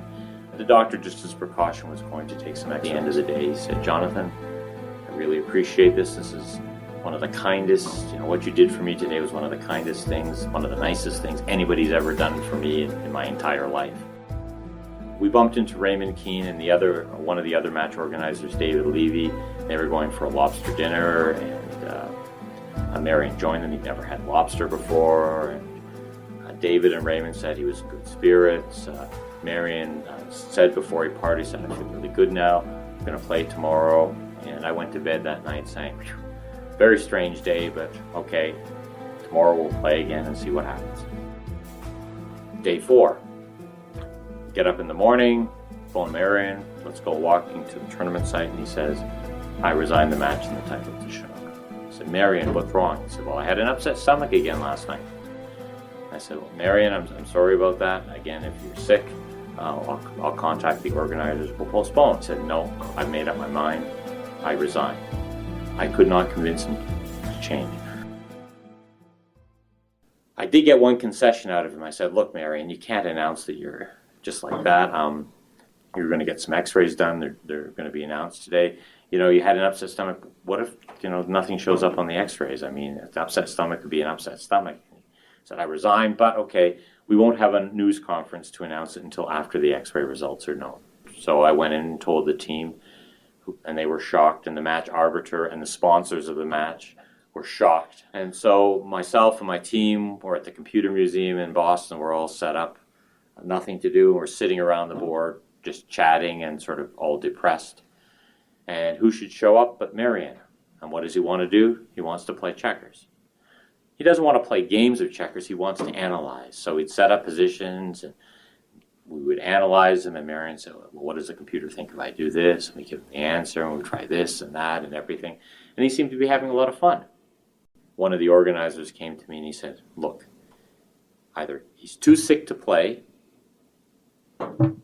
Speaker 3: The doctor, just as precaution, was going to take some. At the end of the day, he said, Jonathan, I really appreciate this. This is one of the kindest, what you did for me today was one of the kindest things, one of the nicest things anybody's ever done for me in my entire life. We bumped into Raymond Keane and one of the other match organizers, David Levy. They were going for a lobster dinner, and Marion joined them. He'd never had lobster before, and David and Raymond said he was in good spirits. Marion said before he partied, said, I feel really good now. I'm going to play tomorrow. And I went to bed that night saying, very strange day, but okay, tomorrow we'll play again and see what happens. Day 4. Get up in the morning, phone Marion, let's go walking to the tournament site, and he says, I resign the match and the title to Chinook. I said, Marion, what's wrong? He said, well, I had an upset stomach again last night. I said, well, Marion, I'm sorry about that. Again, if you're sick, I'll contact the organizers. We'll postpone. He said, no, I've made up my mind. I resign. I could not convince him to change. I did get one concession out of him. I said, look, Marion, you can't announce that you're just like that. You're going to get some x-rays done. They're going to be announced today. You had an upset stomach. What if, nothing shows up on the x-rays? I mean, an upset stomach could be an upset stomach. He said, I resign, but okay, we won't have a news conference to announce it until after the x-ray results are known. So I went in and told the team, and they were shocked, and the match arbiter and the sponsors of the match were shocked. And so myself and my team were at the Computer Museum in Boston. We're all set up, nothing to do. We're sitting around the board, just chatting and sort of all depressed. And who should show up but Marion? And what does he want to do? He wants to play checkers. He doesn't want to play games of checkers. He wants to analyze. So he'd set up positions, and we would analyze them, and Marion said, well, what does the computer think if I do this? And we give him the answer, and we try this and that and everything. And he seemed to be having a lot of fun. one of the organizers came to me and he said, look, either he's too sick to play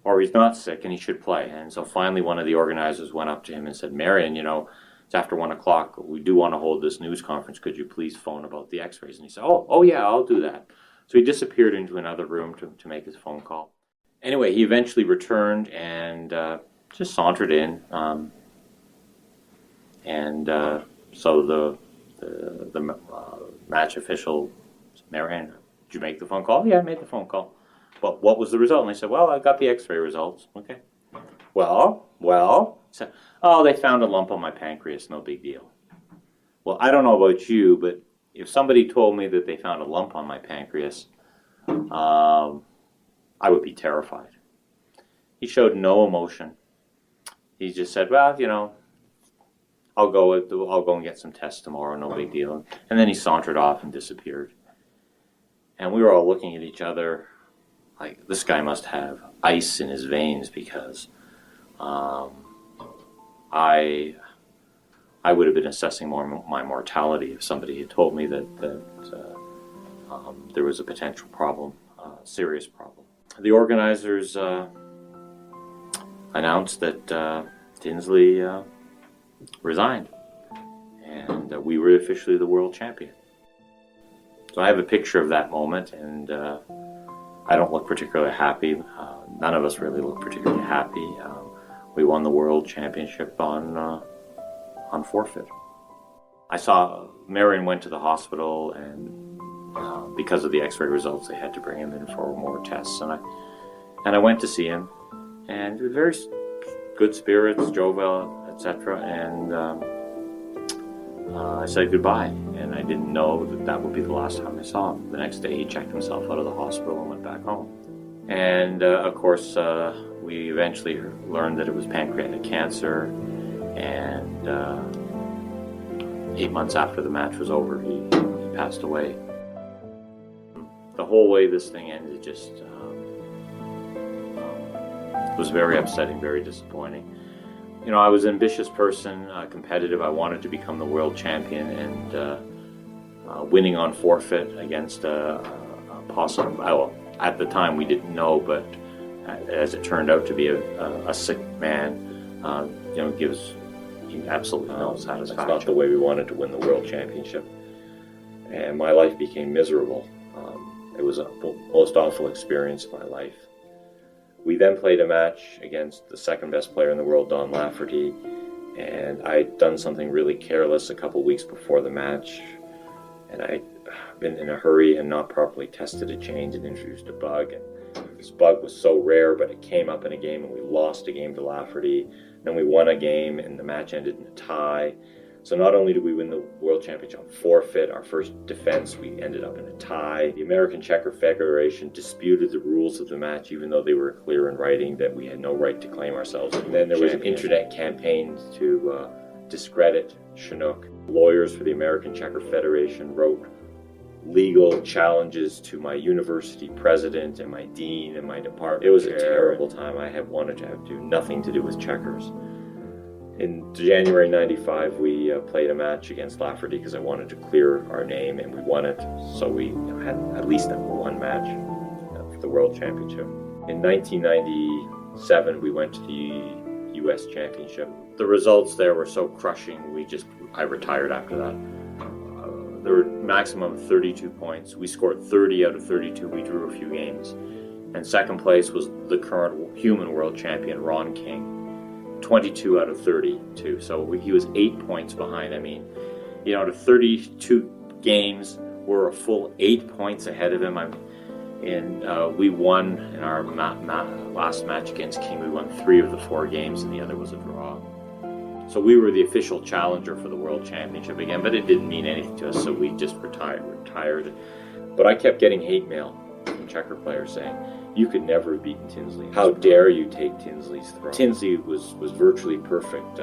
Speaker 3: or he's not sick and he should play. And so finally one of the organizers went up to him and said, Marion, it's after 1 o'clock. We do want to hold this news conference. Could you please phone about the x-rays? And he said, oh yeah, I'll do that. So he disappeared into another room to make his phone call. Anyway, he eventually returned and just sauntered in. So the match official said, Marion, did you make the phone call? Yeah, I made the phone call. But what was the result? And I said, well, I got the x-ray results. Okay. Well. He said, oh, they found a lump on my pancreas. No big deal. Well, I don't know about you, but if somebody told me that they found a lump on my pancreas, I would be terrified. He showed no emotion. He just said, well, I'll go and get some tests tomorrow, no big deal. And then he sauntered off and disappeared. And we were all looking at each other like, this guy must have ice in his veins, because I would have been assessing my mortality if somebody had told me that there was a potential problem, serious problem. The organizers announced that Tinsley resigned, and we were officially the world champion. So I have a picture of that moment, and I don't look particularly happy. None of us really look particularly happy. We won the world championship on forfeit. I saw Marion went to the hospital, and because of the x-ray results, they had to bring him in for more tests. And I went to see him, and with very good spirits, jovial, etc. And I said goodbye, and I didn't know that would be the last time I saw him. The next day, he checked himself out of the hospital and went back home. And of course, we eventually learned that it was pancreatic cancer, and 8 months after the match was over, he passed away. The whole way this thing ended just was very upsetting, very disappointing. I was an ambitious person, competitive. I wanted to become the world champion, and winning on forfeit against a possible, well, at the time we didn't know, but as it turned out to be a sick man, gives absolutely no satisfaction. It's not the way we wanted to win the world championship, and my life became miserable. It was a most awful experience of my life. We then played a match against the second best player in the world, Don Lafferty, and I'd done something really careless a couple weeks before the match, and I'd been in a hurry and not properly tested a change and introduced a bug. And this bug was so rare, but it came up in a game, and we lost a game to Lafferty. Then we won a game, and the match ended in a tie. So not only did we win the World Championship on forfeit, our first defense, we ended up in a tie. The American Checker Federation disputed the rules of the match, even though they were clear in writing that we had no right to claim ourselves. And then there was an internet campaign to discredit Chinook. Lawyers for the American Checker Federation wrote legal challenges to my university president and my dean and my department. It was a terrible time. I had wanted to do nothing to do with checkers. In January 95, we played a match against Lafferty because I wanted to clear our name, and we won it. So we had at least one match for the World Championship. In 1997, we went to the U.S. Championship. The results there were so crushing, I retired after that. There were maximum 32 points. We scored 30 out of 32. We drew a few games. And second place was the current human world champion, Ron King. 22 out of 32, so he was 8 points behind. I mean, out of 32 games, we're a full 8 points ahead of him. We won in our last match against King. We won 3 of the 4 games, and the other was a draw. So we were the official challenger for the World Championship again, but it didn't mean anything to us, so we just retired. But I kept getting hate mail from checker players saying, "You could never have beaten Tinsley. How dare you take Tinsley's throne? Tinsley was virtually perfect.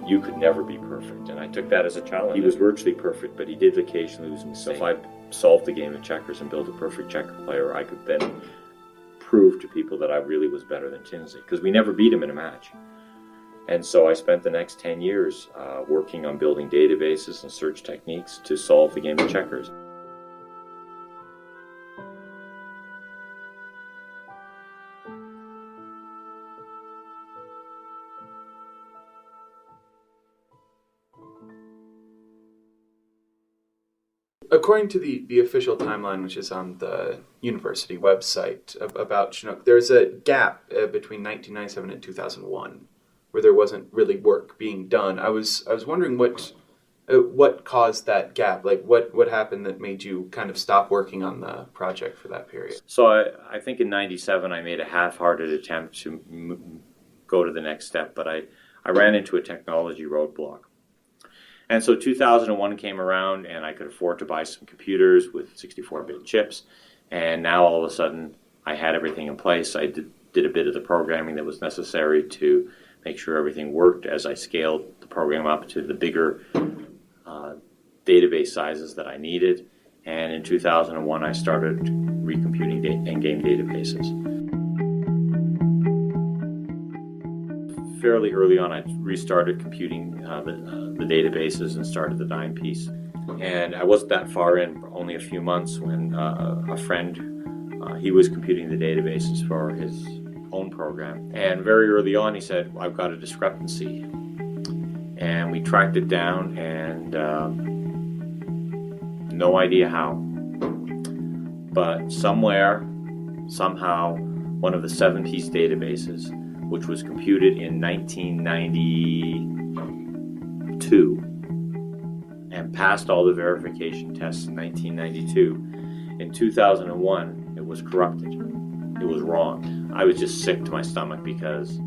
Speaker 3: You could never be perfect." And I took that as a challenge. He was virtually perfect, but he did occasionally lose mistakes. So if I solved the game of checkers and built a perfect checker player, I could then prove to people that I really was better than Tinsley, because we never beat him in a match. And so I spent the next 10 years working on building databases and search techniques to solve the game of checkers.
Speaker 2: According to the official timeline, which is on the university website about Chinook, there's a gap between 1997 and 2001 where there wasn't really work being done. I was wondering what caused that gap? Like what happened that made you kind of stop working on the project for that period?
Speaker 3: So I think in 97 I made a half-hearted attempt to go to the next step, but I ran into a technology roadblock. And so 2001 came around and I could afford to buy some computers with 64-bit chips, and now all of a sudden I had everything in place. I did a bit of the programming that was necessary to make sure everything worked as I scaled the program up to the bigger database sizes that I needed. And in 2001 I started recomputing in-game databases. Fairly early on, I restarted computing the databases and started the dime piece. And I wasn't that far in, only a few months, when a friend, he was computing the databases for his own program. And very early on, he said, I've got a discrepancy. And we tracked it down, and no idea how. But somewhere, somehow, one of the 7-piece databases, which was computed in 1992 and passed all the verification tests in 1992. In 2001, it was corrupted. It was wrong. I was just sick to my stomach because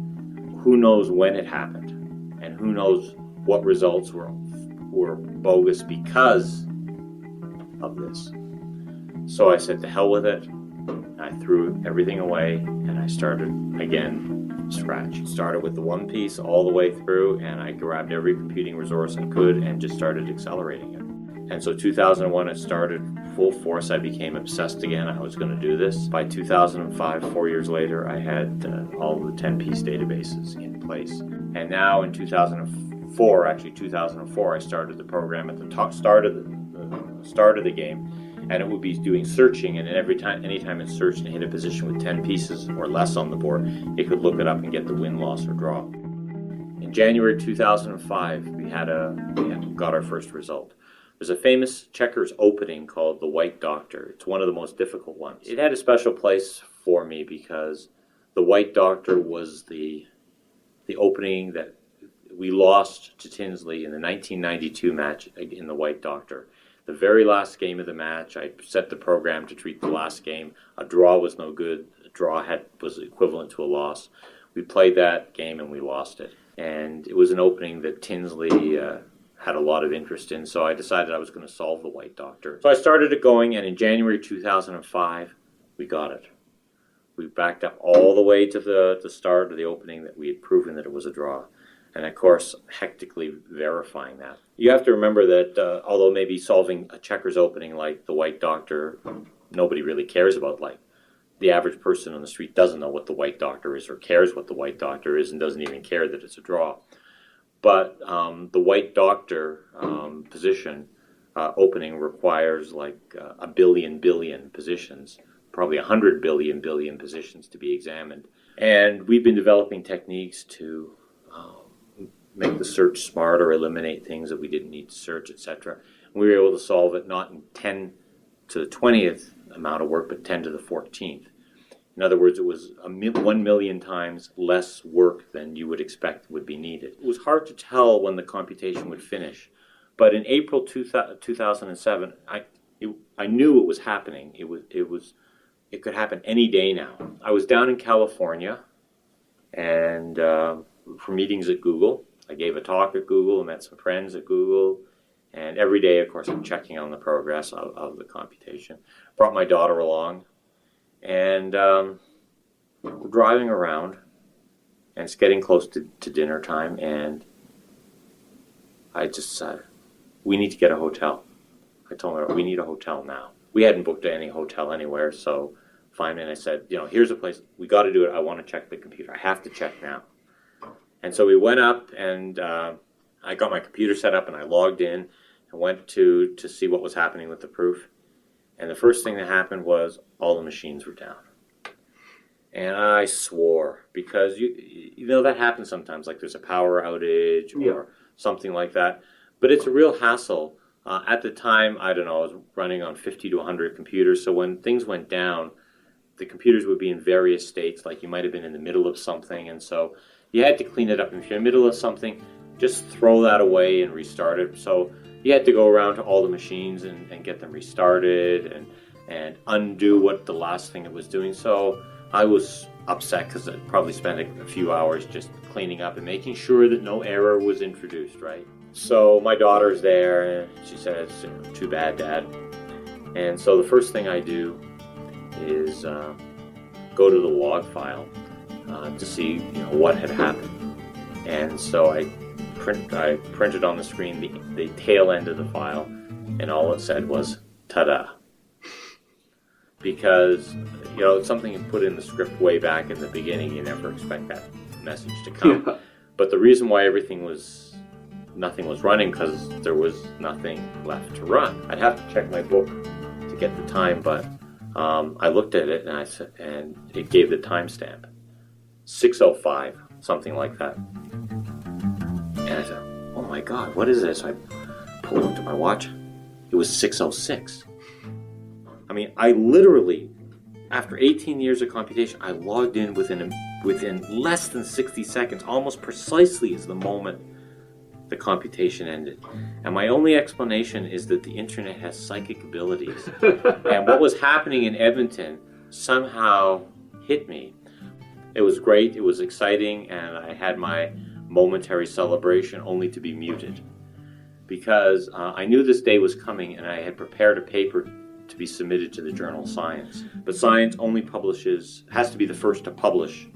Speaker 3: who knows when it happened, and who knows what results were bogus because of this. So I said, to hell with it. I threw everything away and I started again. Scratch. Started with the one piece all the way through, and I grabbed every computing resource I could and just started accelerating it. And so 2001 it started full force. I became obsessed again. I was going to do this. By 2005, 4 years later, I had all the 10-piece databases in place. And now in 2004, I started the program at the start of the game. And it would be doing searching, and anytime it searched and hit a position with 10 pieces or less on the board, it could look it up and get the win, loss, or draw. In January 2005, we got our first result. There's a famous checkers opening called the White Doctor. It's one of the most difficult ones. It had a special place for me because the White Doctor was the opening that we lost to Tinsley in the 1992 match in the White Doctor. The very last game of the match, I set the program to treat the last game. A draw was no good. A draw was equivalent to a loss. We played that game and we lost it. And it was an opening that Tinsley had a lot of interest in, so I decided I was going to solve the White Doctor. So I started it going, and in January 2005, we got it. We backed up all the way to the start of the opening that we had proven that it was a draw. And of course, hectically verifying that. You have to remember that although maybe solving a checkers opening like the White Doctor, nobody really cares about. Like, the average person on the street doesn't know what the White Doctor is or cares what the White Doctor is and doesn't even care that it's a draw. But the White Doctor position opening requires like a billion positions, probably 100 billion positions to be examined. And we've been developing techniques to make the search smarter, eliminate things that we didn't need to search, etc. We were able to solve it not in 10 to the 20th amount of work, but 10 to the 14th. In other words, it was 1 million times less work than you would expect would be needed. It was hard to tell when the computation would finish, but in April 2007, I knew it was happening. It could happen any day now. I was down in California, and for meetings at Google. I gave a talk at Google and met some friends at Google. And every day, of course, I'm checking on the progress of the computation. Brought my daughter along. And we're driving around. And it's getting close to dinner time. And I just said, we need to get a hotel. I told her, we need a hotel now. We hadn't booked any hotel anywhere. So finally I said, here's a place. We got to do it. I want to check the computer. I have to check now. And so we went up, and I got my computer set up, and I logged in and went to see what was happening with the proof. And the first thing that happened was all the machines were down. And I swore, because you know that happens sometimes, like there's a power outage or something like that. But it's a real hassle. At the time, I don't know, I was running on 50 to 100 computers, so when things went down, the computers would be in various states, like you might have been in the middle of something, and so you had to clean it up. If you're in the middle of something, just throw that away and restart it. So you had to go around to all the machines and get them restarted and undo what the last thing it was doing. So I was upset because I probably spent a few hours just cleaning up and making sure that no error was introduced, right? So my daughter's there, and she says, "Too bad, Dad." And so the first thing I do is go to the log file to see what had happened. And so I printed on the screen the tail end of the file, and all it said was, "Ta-da." Because, it's something you put in the script way back in the beginning. You never expect that message to come. Yeah. But the reason why nothing was running, because there was nothing left to run. I'd have to check my book to get the time, but I looked at it and it gave the timestamp, 6:05, something like that. And I said, "Oh my God, what is this?" I pulled up to my watch. It was 6:06. I mean, I literally, after 18 years of computation, I logged in within less than 60 seconds, almost precisely as the moment the computation ended. And my only explanation is that the internet has psychic abilities. And what was happening in Edmonton somehow hit me. It was great, it was exciting, and I had my momentary celebration only to be muted. Because I knew this day was coming, and I had prepared a paper to be submitted to the journal Science. But Science only has to be the first to publish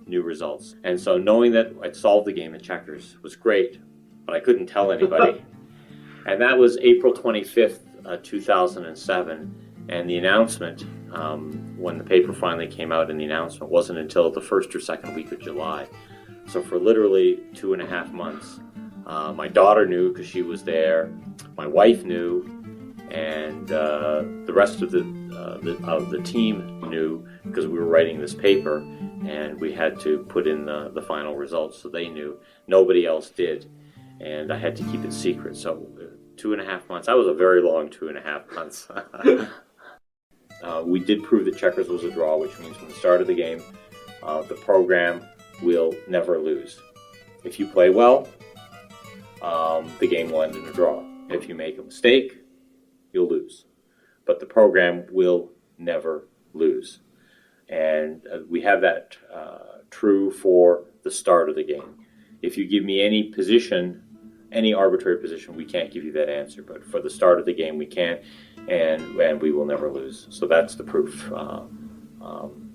Speaker 3: new results. And so knowing that I'd solved the game of checkers was great, but I couldn't tell anybody. And that was April 25th, 2007. And the announcement, when the paper finally came out, and the announcement wasn't until the first or second week of July. So for literally 2.5 months, my daughter knew because she was there, my wife knew, and the rest of the team knew because we were writing this paper, and we had to put in the final results, so they knew. Nobody else did, and I had to keep it secret. So 2.5 months. That was a very long 2.5 months. We did prove that checkers was a draw, which means from the start of the game, the program will never lose. If you play well, the game will end in a draw. If you make a mistake, you'll lose. But the program will never lose. And we have that true for the start of the game. If you give me any position, any arbitrary position, we can't give you that answer. But for the start of the game, we can, and we will never lose. So that's the proof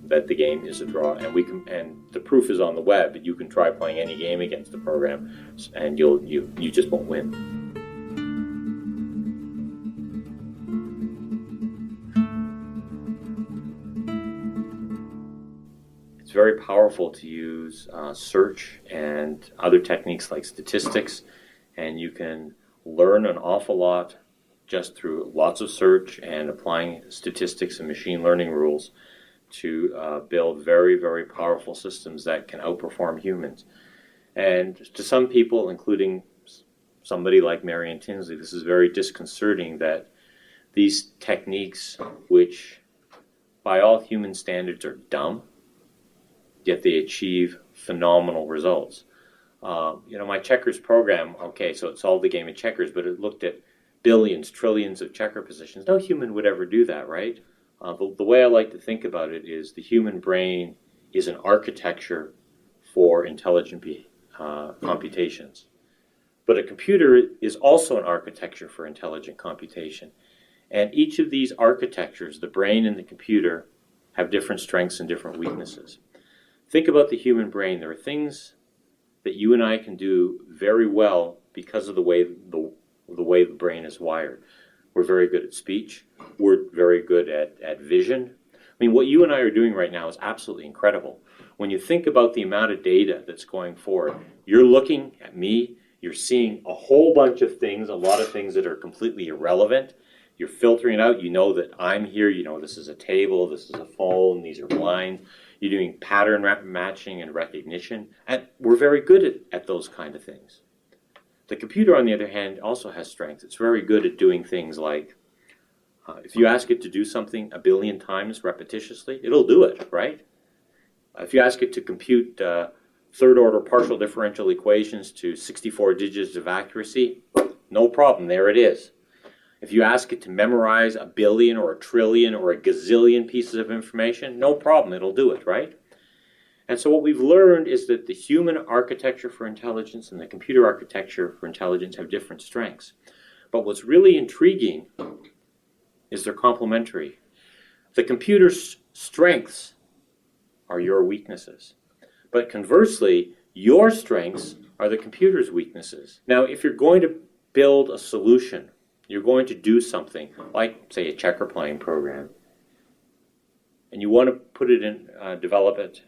Speaker 3: that the game is a draw. And the proof is on the web. You can try playing any game against the program, and you just won't win. It's very powerful to use search and other techniques like statistics, and you can learn an awful lot just through lots of search and applying statistics and machine learning rules to build very, very powerful systems that can outperform humans. And to some people, including somebody like Marion Tinsley, this is very disconcerting that these techniques, which by all human standards are dumb, yet they achieve phenomenal results. My checkers program, okay, so it solved the game of checkers, but it looked at billions, trillions of checker positions. No human would ever do that, right? The way I like to think about it is the human brain is an architecture for intelligent computations. But a computer is also an architecture for intelligent computation. And each of these architectures, the brain and the computer, have different strengths and different weaknesses. Think about the human brain. There are things that you and I can do very well because of the way the brain is wired. We're very good at speech. We're very good at vision. I mean, what you and I are doing right now is absolutely incredible. when you think about the amount of data that's going forward, you're looking at me, you're seeing a whole bunch of things, a lot of things that are completely irrelevant. You're filtering it out. You know that I'm here. You know this is a table, this is a phone, these are lines. You're doing pattern matching and recognition. And we're very good at those kind of things. The computer, on the other hand, also has strengths. It's very good at doing things like, if you ask it to do something 1 billion times repetitiously, it'll do it, right? If you ask it to compute third-order partial differential equations to 64 digits of accuracy, no problem, there it is. If you ask it to memorize 1 billion or 1 trillion or 1 gazillion pieces of information, no problem, it'll do it, right? And so what we've learned is that the human architecture for intelligence and the computer architecture for intelligence have different strengths. But what's really intriguing is they're complementary. The computer's strengths are your weaknesses. But conversely, your strengths are the computer's weaknesses. Now, if you're going to build a solution, you're going to do something like, say, a checker playing program, and you want to put it in, develop it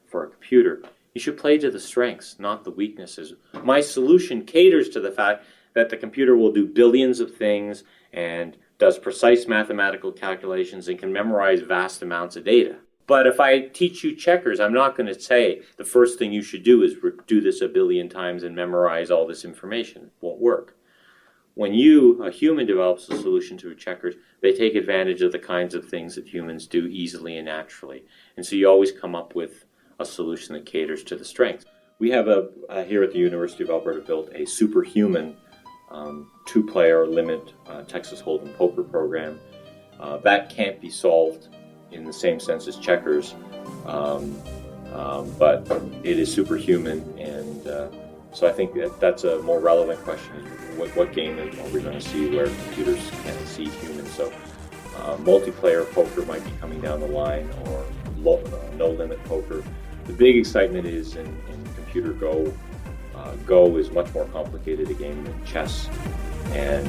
Speaker 3: for a computer, you should play to the strengths, not the weaknesses. My solution caters to the fact that the computer will do billions of things and does precise mathematical calculations and can memorize vast amounts of data. But if I teach you checkers, I'm not going to say the first thing you should do is do this 1 billion times and memorize all this information. It won't work. When a human develops a solution to checkers, they take advantage of the kinds of things that humans do easily and naturally. And so you always come up with a solution that caters to the strengths. We have here at the University of Alberta built a superhuman 2-player limit Texas Hold'em poker program. That can't be solved in the same sense as checkers, but it is superhuman, and so I think that's a more relevant question. What game are we going to see where computers can exceed humans? So multiplayer poker might be coming down the line, or no-limit poker. The big excitement is in computer Go. Go is much more complicated a game than chess, and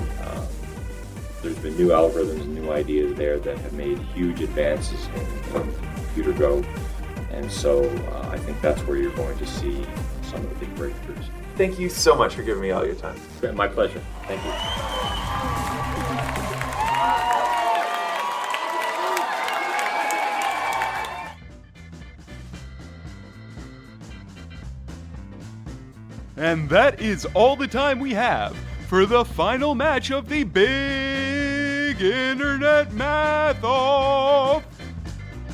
Speaker 3: there's been new algorithms and new ideas there that have made huge advances in computer Go, and so I think that's where you're going to see some of the big breakthroughs.
Speaker 2: Thank you so much for giving me all your time.
Speaker 3: My pleasure. Thank you.
Speaker 1: And that is all the time we have for the final match of the Big Internet Math-Off.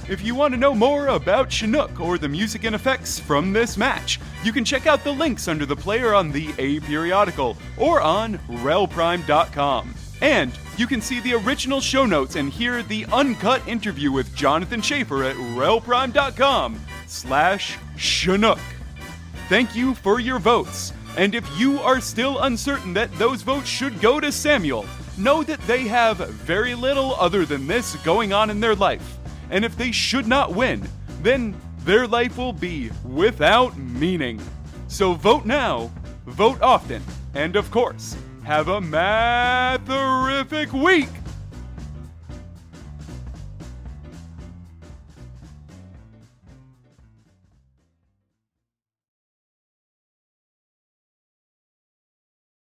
Speaker 1: If you want to know more about Chinook or the music and effects from this match, you can check out the links under the player on the A Periodical or on relprime.com. And you can see the original show notes and hear the uncut interview with Jonathan Schaefer at relprime.com/Chinook. Thank you for your votes. And if you are still uncertain that those votes should go to Samuel, know that they have very little other than this going on in their life. And if they should not win, then their life will be without meaning. So vote now, vote often, and of course, have a math-terrific week!